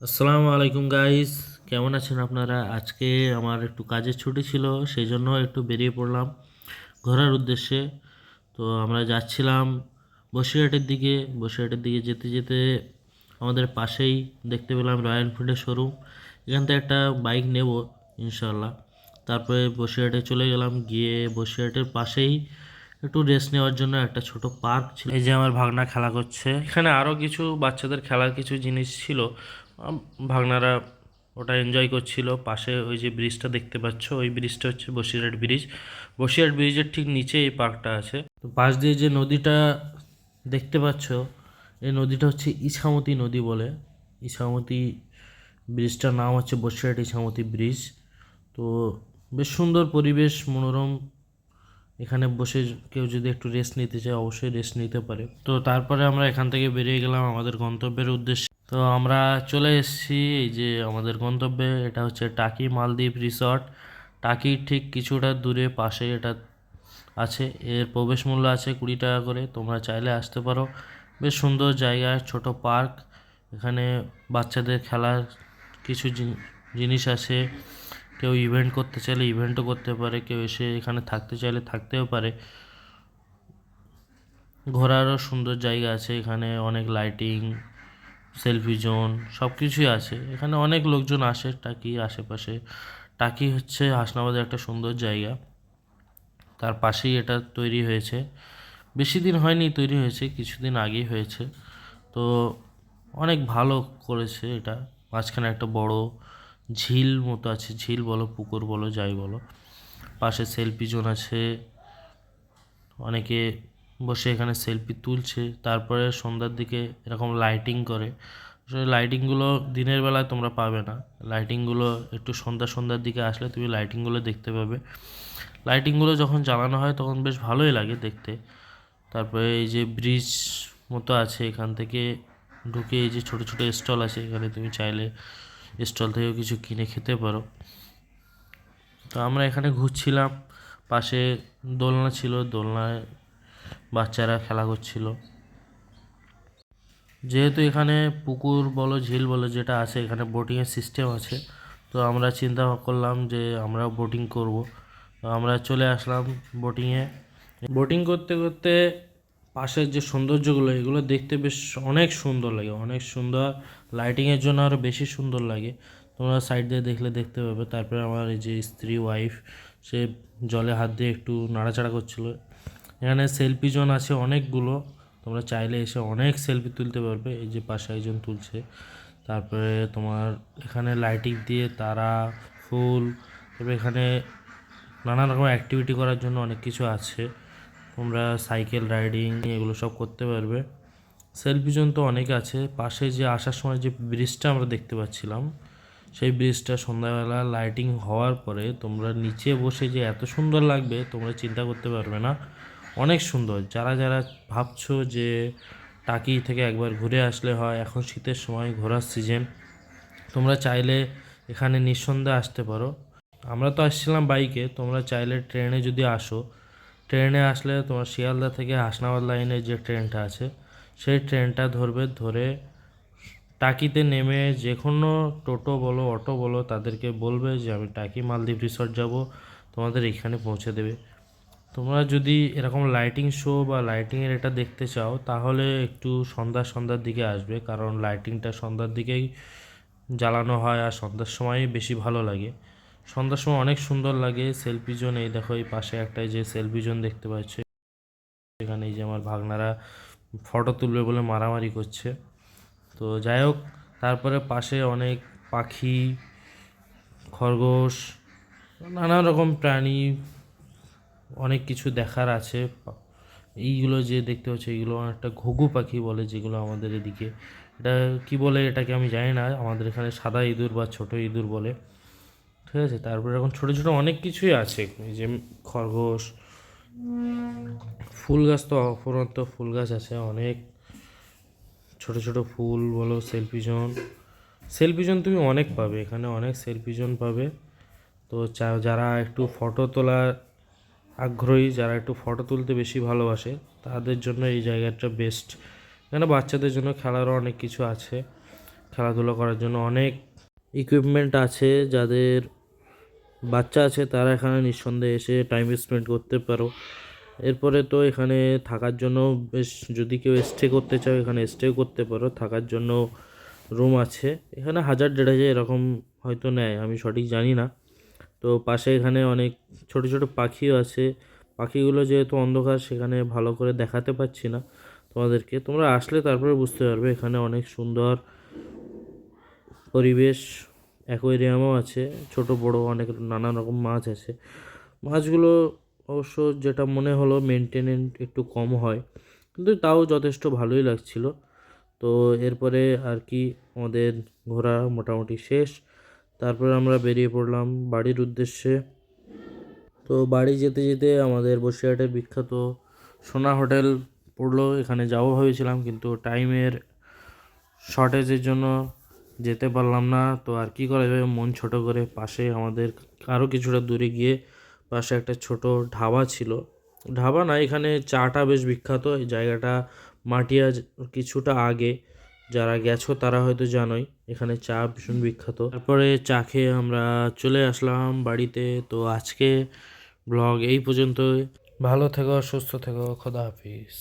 আসসালামু আলাইকুম গাইস, কেমন আছেন আপনারা? আজকে আমার একটু কাজের ছুটি ছিল, সেই জন্য একটু বেরিয়ে পড়লাম ঘোরার উদ্দেশ্যে। তো আমরা যাচ্ছিলাম বসিরহাটের দিকে যেতে যেতে আমাদের পাশেই দেখতে পেলাম রয়্যাল এনফিল্ডের শোরুম। এখান থেকে একটা বাইক নেব ইনশাল্লাহ। তারপরে বসিরহাটে চলে গেলাম, গিয়ে বসিরহাটের পাশেই একটু রেস্ট নেওয়ার জন্য একটা ছোট পার্ক ছিল। এই যে আমার ভাগনা খেলা করছে, এখানে আরও কিছু বাচ্চাদের খেলার কিছু জিনিস ছিল। ভাগনারা ওটা এনজয় করছিল। পাশে ওই যে ব্রিজটা দেখতে পাচ্ছ, ওই ব্রিজটা হচ্ছে বসিরহাট ব্রিজ। বসিরহাট ব্রিজের ঠিক নিচে এই পার্কটা আছে। তো পাশ দিয়ে যে নদীটা দেখতে পাচ্ছ, এই নদীটা হচ্ছে ইছামতি নদী বলে। ইছামতি ব্রিজটার নাম হচ্ছে বসিরহাট ইছামতি ব্রিজ। তো বেশ সুন্দর পরিবেশ, মনোরম। এখানে বসে কেউ যদি একটু রেস্ট নিতে চায় অবশ্যই রেস্ট নিতে পারে। তো তারপরে আমরা এখান থেকে বেরিয়ে গেলাম আমাদের গন্তব্যের উদ্দেশ্যে। তো আমরা চলে এসেছি এই যে আমাদের গন্তব্যে, এটা হচ্ছে টাকি মালদ্বীপ রিসর্ট। টাকির ঠিক কিছুটা দূরে পাশে এটা আছে। এর প্রবেশ মূল্য আছে 20 টাকা করে, তোমরা চাইলে আসতে পারো। বেশ সুন্দর জায়গা, ছোট পার্ক। এখানে বাচ্চাদের খেলার কিছু জিনিস আছে। কেউ ইভেন্ট করতে চাইলে ইভেন্টও করতে পারে, কেউ এসে এখানে থাকতে চাইলে থাকতেও পারে। ঘোরারও সুন্দর জায়গা আছে, এখানে অনেক লাইটিং, সেলফি জোন সব কিছুই আছে। এখানে অনেক লোকজন আসে টাকি আশেপাশে। টাকি হচ্ছে হাসনাবাদের একটা সুন্দর জায়গা, তার পাশেই এটা তৈরি হয়েছে। বেশি দিন হয়নি তৈরি হয়েছে, কিছুদিন আগেই হয়েছে। তো অনেক ভালো করেছে এটা। মাঝখানে একটা বড় ঝিল মতো আছে, ঝিল বলো পুকুর বলো যাই বলো। পাশে সেলফি জোন আছে, অনেকে বসে এখানে সেলফি তুলছে। তারপরে সন্ধ্যার দিকে এরকম লাইটিং করে। আসলে লাইটিংগুলো দিনের বেলায় তোমরা পাবে না, লাইটিংগুলো একটু সন্ধ্যার দিকে আসলে তুমি লাইটিংগুলো দেখতে পাবে। লাইটিংগুলো যখন জ্বালানো হয় তখন বেশ ভালোই লাগে দেখতে। তারপরে এই যে ব্রিজ মতো আছে, এখান থেকে ঢুকে এই যে ছোট ছোট স্টল আছে, এখানে তুমি চাইলে স্টল থেকেও কিছু কিনে খেতে পারো। তো আমরা এখানে ঘুরছিলাম, পাশে দোলনা ছিল, দোলনায় বাচ্চারা খেলা করছিল। যেহেতু এখানে পুকুর বলো ঝিল বলো যেটা আছে, এখানে বোটিংয়ের সিস্টেম আছে। তো আমরা চিন্তা করলাম যে আমরা বোটিং করব। তো আমরা চলে আসলাম বোটিংয়ে। বোটিং করতে করতে পাশের যে সৌন্দর্যগুলো এগুলো দেখতে বেশ অনেক সুন্দর লাগে, অনেক সুন্দর। লাইটিংয়ের জন্য আরও বেশি সুন্দর লাগে। তোমরা সাইড দিয়ে দেখলে দেখতে পাবে। তারপরে আমার এই যে স্ত্রী ওয়াইফ, সে জলে হাত দিয়ে একটু নাড়াচাড়া করছিল। এখানে সেলফি জোন আছে অনেকগুলো, তোমরা চাইলে এসে অনেক সেলফি তুলতে পারবে। এই যে পাশে একজন তুলছে। তারপরে তোমার এখানে লাইটিং দিয়ে তারা, ফুল, তারপরে এখানে নানা রকম অ্যাক্টিভিটি করার জন্য অনেক কিছু আছে। তোমরা সাইকেল রাইডিং এগুলো সব করতে পারবে। সেলফি জোন তো অনেক আছে। পাশে যে আসার সময় যে ব্রিজটা আমরা দেখতে পাচ্ছিলাম, সেই ব্রিজটা সন্ধ্যাবেলা লাইটিং হওয়ার পরে তোমরা নিচে বসে যে এত সুন্দর লাগবে তোমরা চিন্তা করতে পারবে না। অনেক সুন্দর। যারা যারা ভাবছো যে টাকি থেকে একবার ঘুরে আসলে হয়, এখন শীতের সময় ঘোরার সিজন, তোমরা চাইলে এখানে নিঃসন্দেহে আসতে পারো। আমরা তো আসছিলাম বাইকে, তোমরা চাইলে ট্রেনে যদি আসো, ট্রেনে আসলে তোমার শিয়ালদা থেকে হাসনাবাদ লাইনের যে ট্রেনটা আছে সেই ট্রেনটা ধরবে। ধরে টাকিতে নেমে যে কোনো টোটো বলো অটো বলো তাদেরকে বলবে যে আমি টাকি মালদ্বীপ রিসর্ট যাব, তোমাদের এখানে পৌঁছে দেবে। তোমরা যদি এরকম লাইটিং শো বা লাইটিংয়ের এটা দেখতে চাও তাহলে একটু সন্ধ্যার দিকে আসবে, কারণ লাইটিংটা সন্ধ্যার দিকেই জ্বালানো হয় আর সন্ধ্যার সময়ই বেশি ভালো লাগে। সন্ধ্যার সময় অনেক সুন্দর লাগে। সেলফি জোন, এই দেখো এই পাশে একটা যে সেলফি জোন দেখতে পাচ্ছ, এখানে এই যে আমার ভাগনারা ফটো তুলবে বলে মারামারি করছে। তো যাই হোক, তারপরে পাশে অনেক পাখি, খরগোশ, নানা রকম প্রাণী, অনেক কিছু দেখার আছে। এইগুলো যে দেখতে হচ্ছে এগুলো একটা ঘুঘু পাখি বলে, যেগুলো আমাদের এদিকে এটা কি বলে এটাকে আমি জানি না, আমাদের এখানে সাদা ইঁদুর বা ছোট ইঁদুর বলে। ঠিক আছে, তারপরে এখন ছোটো ছোটো অনেক কিছুই আছে, এই যে খরগোশ। ফুল গাছ তো অফুরন্ত ফুল গাছ আছে অনেক, ছোট ছোট ফুল বলো। সেলফি জোন, সেলফি জোন তুমি অনেক পাবে এখানে, অনেক সেলফি জোন পাবে। তো যারা একটু ফটো তোলার আগ্রহী, যারা একটু ফটো তুলতে বেশি ভালোবাসে তাদের জন্য এই জায়গাটা বেস্ট। এখানে বাচ্চাদের জন্য খেলারও অনেক কিছু আছে। খেলাধুলা করার জন্য অনেক ইকুইপমেন্ট আছে। যাদের বাচ্চা আছে তারা এখানে নিঃসন্দেহে এসে টাইম স্পেন্ড করতে পারো। এরপরে তো এখানে থাকার জন্য বেশ, যদি কেউ স্টে করতে চাও এখানে স্টে করতে পারো, থাকার জন্য রুম আছে। এখানে 1000-1500 এরকম হয়তো নেয়, আমি সঠিক জানি না। তো পাশে এখানে অনেক ছোট ছোট পাখিও আছে। পাখিগুলো যেহেতু অন্ধকার সেখানে ভালো করে দেখাতে পাচ্ছি না তোমাদেরকে, তোমরা আসলে তারপরে বুঝতে পারবে। এখানে অনেক সুন্দর পরিবেশ, অ্যাকোয়ারিয়ামও আছে, ছোট বড় অনেক নানান রকম মাছ আছে। মাছগুলো অবশ্য যেটা মনে হলো মেনটেনেন্স একটু কম হয়, কিন্তু তাও যথেষ্ট ভালোই লাগছিল। তো এরপরে আর কি আমাদের ঘোরা মোটামুটি শেষ। তারপরে আমরা বেরিয়ে পড়লাম বাড়ির উদ্দেশ্যে। তো বাড়ি যেতে যেতে আমাদের বসিরহাটের বিখ্যাত সোনা হোটেল পড়লো, এখানে যাবো ভেবেছিলাম কিন্তু টাইমের শর্টেজের জন্য যেতে পারলাম না। তো আর কি করা যাবে, মন ছোট করে পাশে আমাদের আরও কিছুটা দূরে গিয়ে পাশে একটা ছোট ধাবা ছিল। ধাবা না, এখানে চাটা বেশ বিখ্যাত। এই জায়গাটা মাটিয়া কিছুটা আগে, যারা গেছো তারা হয়তো জানোই এখানে চা ভীষণ বিখ্যাত। তারপরে চা খেয়ে আমরা চলে আসলাম বাড়িতে। তো আজকে ব্লগ এই পর্যন্তই। ভালো থেকো, সুস্থ থেকো, খোদা হাফিজ।